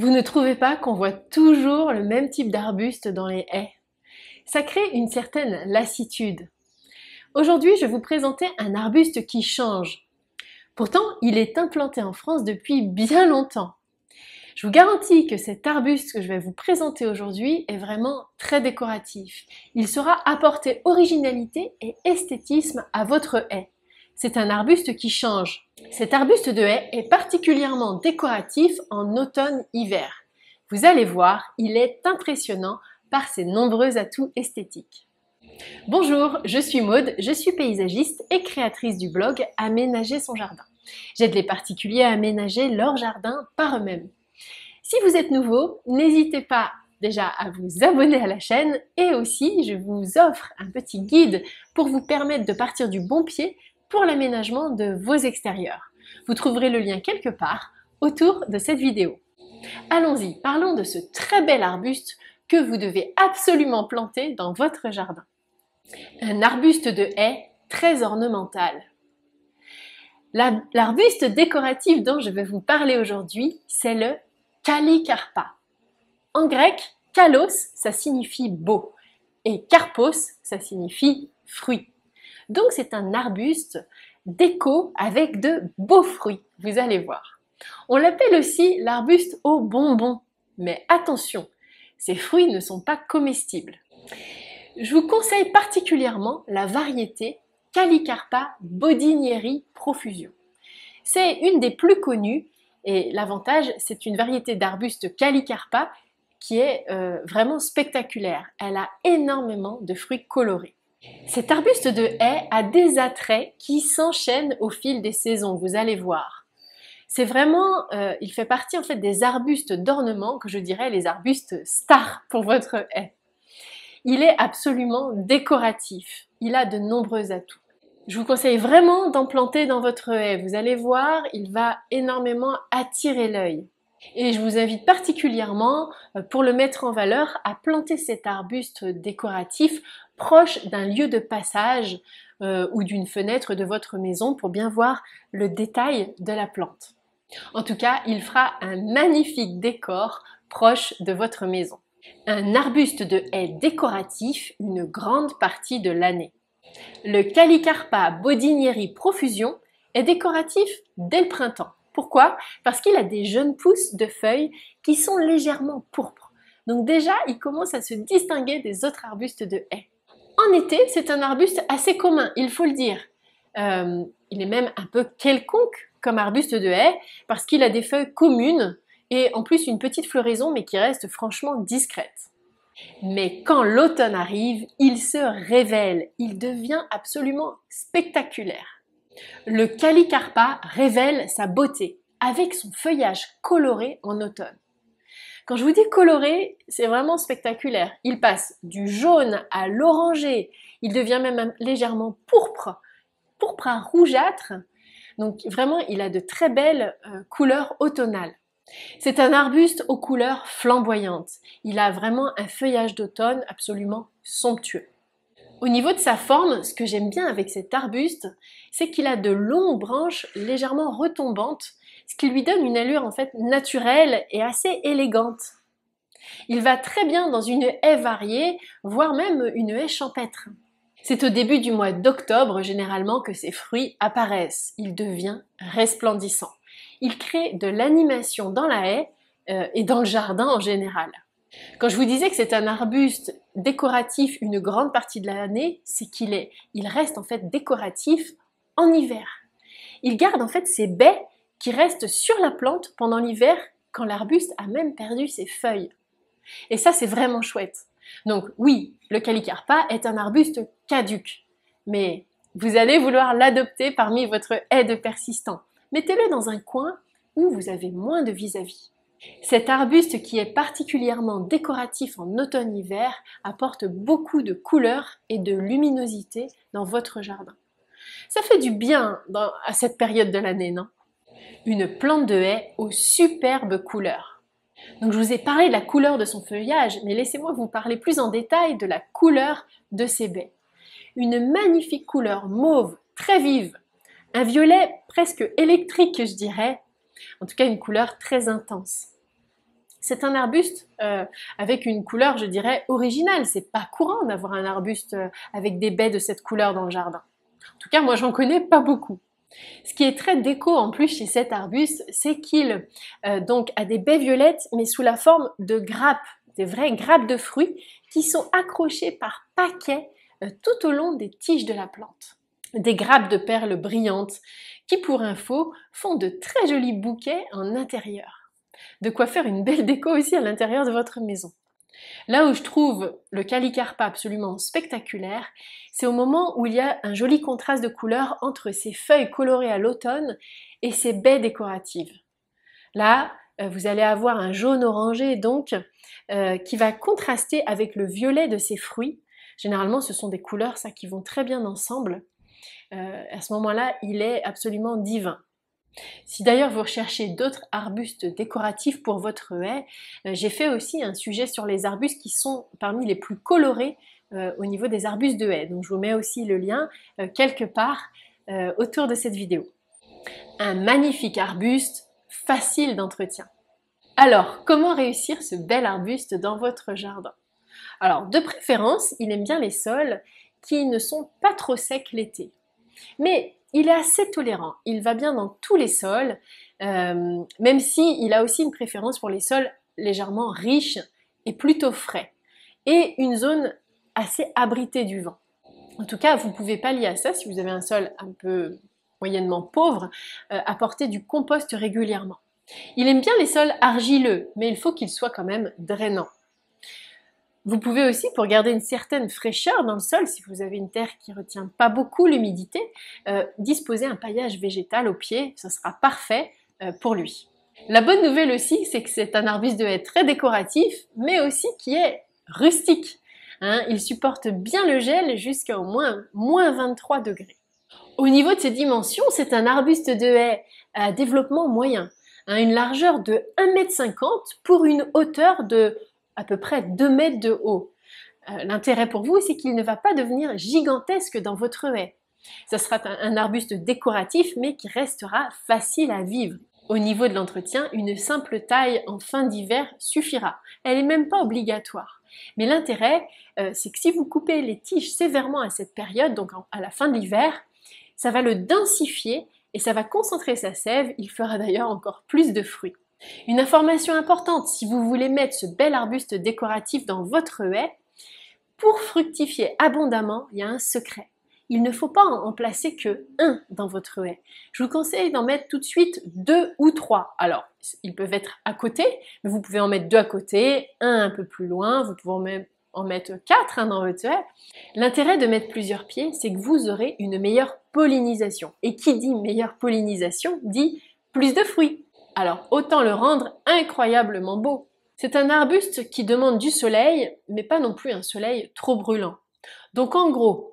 Vous ne trouvez pas qu'on voit toujours le même type d'arbuste dans les haies? Ça crée une certaine lassitude. Aujourd'hui, je vais vous présenter un arbuste qui change. Pourtant, il est implanté en France depuis bien longtemps. Je vous garantis que cet arbuste que je vais vous présenter aujourd'hui est vraiment très décoratif. Il saura apporter originalité et esthétisme à votre haie. C'est un arbuste qui change. Cet arbuste de haie est particulièrement décoratif en automne-hiver. Vous allez voir, il est impressionnant par ses nombreux atouts esthétiques. Bonjour, je suis Maude, je suis paysagiste et créatrice du blog Aménager son jardin. J'aide les particuliers à aménager leur jardin par eux-mêmes. Si vous êtes nouveau, n'hésitez pas déjà à vous abonner à la chaîne et aussi je vous offre un petit guide pour vous permettre de partir du bon pied pour l'aménagement de vos extérieurs. Vous trouverez le lien quelque part autour de cette vidéo. Allons-y, parlons de ce très bel arbuste que vous devez absolument planter dans votre jardin. Un arbuste de haie très ornemental. L'arbuste décoratif dont je vais vous parler aujourd'hui, c'est le Kallikarpa. En grec, kalos, ça signifie beau, et karpos, ça signifie fruit. Donc c'est un arbuste déco avec de beaux fruits, vous allez voir. On l'appelle aussi l'arbuste aux bonbons, mais attention, ces fruits ne sont pas comestibles. Je vous conseille particulièrement la variété Kallikarpa Bodinieri Profusion. C'est une des plus connues et l'avantage, c'est une variété d'arbuste Kallikarpa qui est vraiment spectaculaire. Elle a énormément de fruits colorés. Cet arbuste de haie a des attraits qui s'enchaînent au fil des saisons, vous allez voir. C'est vraiment, il fait partie en fait des arbustes d'ornement, que je dirais les arbustes stars pour votre haie. Il est absolument décoratif, il a de nombreux atouts. Je vous conseille vraiment d'en planter dans votre haie, vous allez voir, il va énormément attirer l'œil. Et je vous invite particulièrement, pour le mettre en valeur, à planter cet arbuste décoratif proche d'un lieu de passage ou d'une fenêtre de votre maison pour bien voir le détail de la plante. En tout cas, il fera un magnifique décor proche de votre maison. Un arbuste de haie décoratif une grande partie de l'année. Le Kallikarpa Bodinieri Profusion est décoratif dès le printemps. Pourquoi? Parce qu'il a des jeunes pousses de feuilles qui sont légèrement pourpres. Donc déjà, il commence à se distinguer des autres arbustes de haie. En été, c'est un arbuste assez commun, il faut le dire. Il est même un peu quelconque comme arbuste de haie parce qu'il a des feuilles communes et en plus une petite floraison mais qui reste franchement discrète. Mais quand l'automne arrive, il se révèle, il devient absolument spectaculaire. Le Kallikarpa révèle sa beauté avec son feuillage coloré en automne. Quand je vous dis coloré, c'est vraiment spectaculaire. Il passe du jaune à l'orangé, il devient même légèrement pourpre à rougeâtre. Donc vraiment, il a de très belles couleurs automnales. C'est un arbuste aux couleurs flamboyantes. Il a vraiment un feuillage d'automne absolument somptueux. Au niveau de sa forme, ce que j'aime bien avec cet arbuste, c'est qu'il a de longues branches légèrement retombantes, ce qui lui donne une allure en fait naturelle et assez élégante. Il va très bien dans une haie variée, voire même une haie champêtre. C'est au début du mois d'octobre généralement que ses fruits apparaissent. Il devient resplendissant. Il crée de l'animation dans la haie et dans le jardin en général. Quand je vous disais que c'est un arbuste décoratif une grande partie de l'année, c'est il reste en fait décoratif en hiver. Il garde en fait ses baies qui restent sur la plante pendant l'hiver quand l'arbuste a même perdu ses feuilles. Et ça, c'est vraiment chouette. Donc oui, le Kallikarpa est un arbuste caduc, mais vous allez vouloir l'adopter parmi votre haie de persistants. Mettez-le dans un coin où vous avez moins de vis-à-vis. Cet arbuste qui est particulièrement décoratif en automne-hiver apporte beaucoup de couleurs et de luminosité dans votre jardin. Ça fait du bien à cette période de l'année, non? Une plante de haie aux superbes couleurs. Donc je vous ai parlé de la couleur de son feuillage, mais laissez-moi vous parler plus en détail de la couleur de ses baies. Une magnifique couleur mauve très vive, un violet presque électrique je dirais, en tout cas une couleur très intense. C'est un arbuste avec une couleur, je dirais, originale. C'est pas courant d'avoir un arbuste avec des baies de cette couleur dans le jardin. En tout cas, moi, j'en connais pas beaucoup. Ce qui est très déco en plus chez cet arbuste, c'est qu'il donc a des baies violettes, mais sous la forme de grappes, des vraies grappes de fruits qui sont accrochées par paquets tout au long des tiges de la plante. Des grappes de perles brillantes qui, pour info, font de très jolis bouquets en intérieur. De quoi faire une belle déco aussi à l'intérieur de votre maison. Là où je trouve le Calicarpa absolument spectaculaire, c'est au moment où il y a un joli contraste de couleurs entre ses feuilles colorées à l'automne et ses baies décoratives. Là, vous allez avoir un jaune orangé donc qui va contraster avec le violet de ses fruits. Généralement, ce sont des couleurs qui vont très bien ensemble. À ce moment-là, il est absolument divin. Si d'ailleurs vous recherchez d'autres arbustes décoratifs pour votre haie, j'ai fait aussi un sujet sur les arbustes qui sont parmi les plus colorés au niveau des arbustes de haie. Donc je vous mets aussi le lien quelque part autour de cette vidéo. Un magnifique arbuste, facile d'entretien. Alors, comment réussir ce bel arbuste dans votre jardin? Alors, de préférence, il aime bien les sols qui ne sont pas trop secs l'été. Mais il est assez tolérant, il va bien dans tous les sols, même s'il a aussi une préférence pour les sols légèrement riches et plutôt frais, et une zone assez abritée du vent. En tout cas, vous pouvez pallier à ça si vous avez un sol un peu moyennement pauvre, apporter du compost régulièrement. Il aime bien les sols argileux, mais il faut qu'ils soient quand même drainants. Vous pouvez aussi, pour garder une certaine fraîcheur dans le sol, si vous avez une terre qui ne retient pas beaucoup l'humidité, disposer un paillage végétal au pied, ça sera parfait pour lui. La bonne nouvelle aussi, c'est que c'est un arbuste de haie très décoratif, mais aussi qui est rustique. Il supporte bien le gel jusqu'à au moins 23 degrés. Au niveau de ses dimensions, c'est un arbuste de haie à développement moyen, une largeur de 1,50 m pour une hauteur de à peu près 2 mètres de haut. L'intérêt pour vous, c'est qu'il ne va pas devenir gigantesque dans votre haie. Ce sera un arbuste décoratif, mais qui restera facile à vivre. Au niveau de l'entretien, une simple taille en fin d'hiver suffira. Elle n'est même pas obligatoire. Mais l'intérêt, c'est que si vous coupez les tiges sévèrement à cette période, donc à la fin de l'hiver, ça va le densifier et ça va concentrer sa sève. Il fera d'ailleurs encore plus de fruits. Une information importante, si vous voulez mettre ce bel arbuste décoratif dans votre haie, pour fructifier abondamment, il y a un secret. Il ne faut pas en placer que un dans votre haie. Je vous conseille d'en mettre tout de suite 2 ou 3. Alors, ils peuvent être à côté, mais vous pouvez en mettre 2 à côté, un peu plus loin, vous pouvez en mettre 4 dans votre haie. L'intérêt de mettre plusieurs pieds, c'est que vous aurez une meilleure pollinisation. Et qui dit meilleure pollinisation, dit plus de fruits. Alors, autant le rendre incroyablement beau. C'est un arbuste qui demande du soleil, mais pas non plus un soleil trop brûlant. Donc en gros,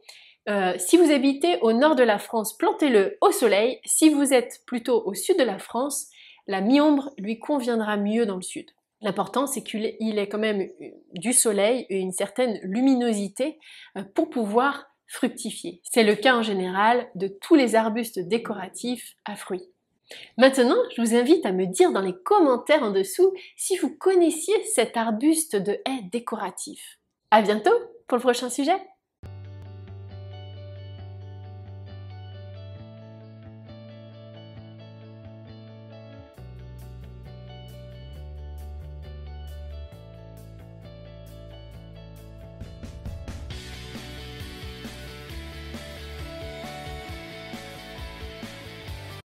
si vous habitez au nord de la France, plantez-le au soleil. Si vous êtes plutôt au sud de la France, la mi-ombre lui conviendra mieux dans le sud. L'important, c'est qu'il ait quand même du soleil et une certaine luminosité pour pouvoir fructifier. C'est le cas en général de tous les arbustes décoratifs à fruits. Maintenant, je vous invite à me dire dans les commentaires en dessous si vous connaissiez cet arbuste de haie décoratif. À bientôt pour le prochain sujet!